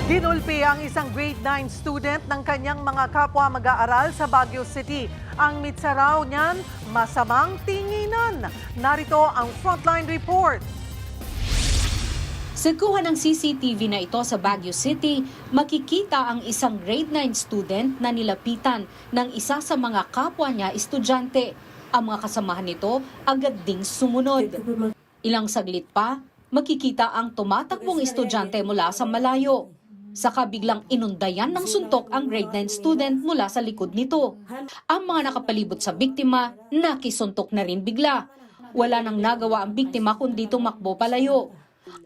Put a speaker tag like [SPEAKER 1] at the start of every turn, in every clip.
[SPEAKER 1] Ginulpi ang isang grade 9 student ng kanyang mga kapwa mag-aaral sa Baguio City. Ang mitsa raw niyan, masamang tinginan. Narito ang Frontline Report.
[SPEAKER 2] Sa kuha ng CCTV na ito sa Baguio City, makikita ang isang grade 9 student na nilapitan ng isa sa mga kapwa niya estudyante. Ang mga kasamahan nito agad ding sumunod. Ilang saglit pa, makikita ang tumatakbong estudyante mula sa malayo. Saka biglang inundayan ng suntok ang grade 9 student mula sa likod nito. Ang mga nakapalibot sa biktima, nakisuntok na rin bigla. Wala nang nagawa ang biktima kundi tumakbo palayo.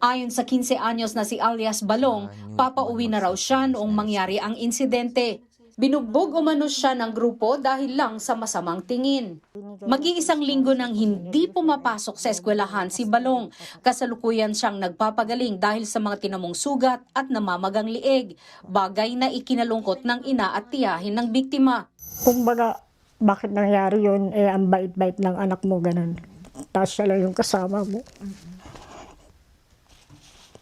[SPEAKER 2] Ayon sa 15 anyos na si alias Balong, papauwi na raw siya noong mangyari ang insidente. Binugbog umano siya ng grupo dahil lang sa masamang tingin. Mag-iisang linggo nang hindi pumapasok sa eskwelahan si Balong. Kasalukuyan siyang nagpapagaling dahil sa mga tinamong sugat at namamagang lieg. Bagay na ikinalungkot ng ina at tiyahin ng biktima.
[SPEAKER 3] Kumbaga, bakit nangyari yun? Ang bait-bait ng anak mo, ganun. Tapos siya lang yung kasama mo.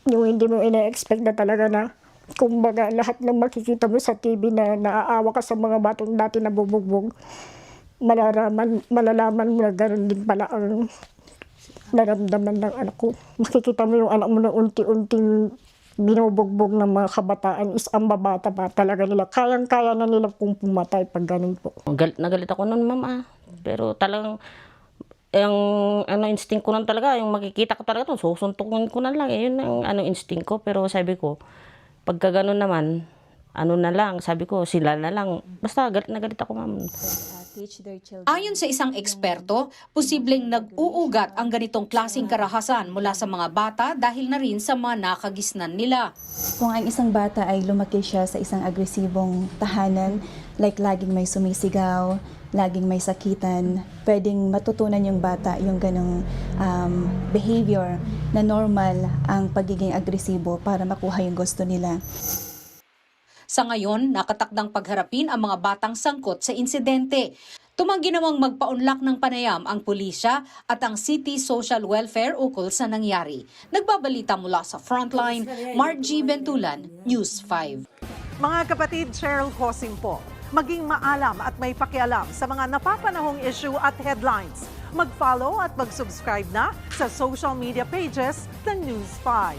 [SPEAKER 3] Yung hindi mo ina-expect na talaga na, kumbaga, lahat ng makikita mo sa TV na naaawa ka sa mga batong dati na bubugbog, malalaman mo na gano'n din pala ang naramdaman ng anak ko. Makikita mo yung anak mo na unti-unting binubugbog ng mga kabataan is ang babata pa talaga nila. Kayang-kaya na nila kung pumatay pag ganun po.
[SPEAKER 4] Nagalit ako noon, mama. Pero talagang yung instinct ko lang talaga, yung makikita ko talaga ito, susuntukin ko na lang. Yun ang instinct ko. Pero sabi ko, pagka ganun naman, na lang, sabi ko, sila na lang. Basta galit na galit ako, ma'am.
[SPEAKER 2] Ayon sa isang eksperto, posibleng nag-uugat ang ganitong klaseng karahasan mula sa mga bata dahil na rin sa mga nakagisnan nila.
[SPEAKER 5] Kung ang isang bata ay lumaki siya sa isang agresibong tahanan, like laging may sumisigaw, laging may sakitan, pwedeng matutunan yung bata yung ganong behavior na normal ang pagiging agresibo para makuha yung gusto nila.
[SPEAKER 2] Sa ngayon, nakatakdang pagharapin ang mga batang sangkot sa insidente. Tumanggi namang magpaunlak ng panayam ang pulisya at ang City Social Welfare ukol sa nangyari. Nagbabalita mula sa Frontline, Margie Bentulan, News 5.
[SPEAKER 1] Mga kapatid, Cheryl Cosing po. Maging maalam at may pakialam sa mga napapanahong issue at headlines. Mag-follow at mag-subscribe na sa social media pages ng News 5.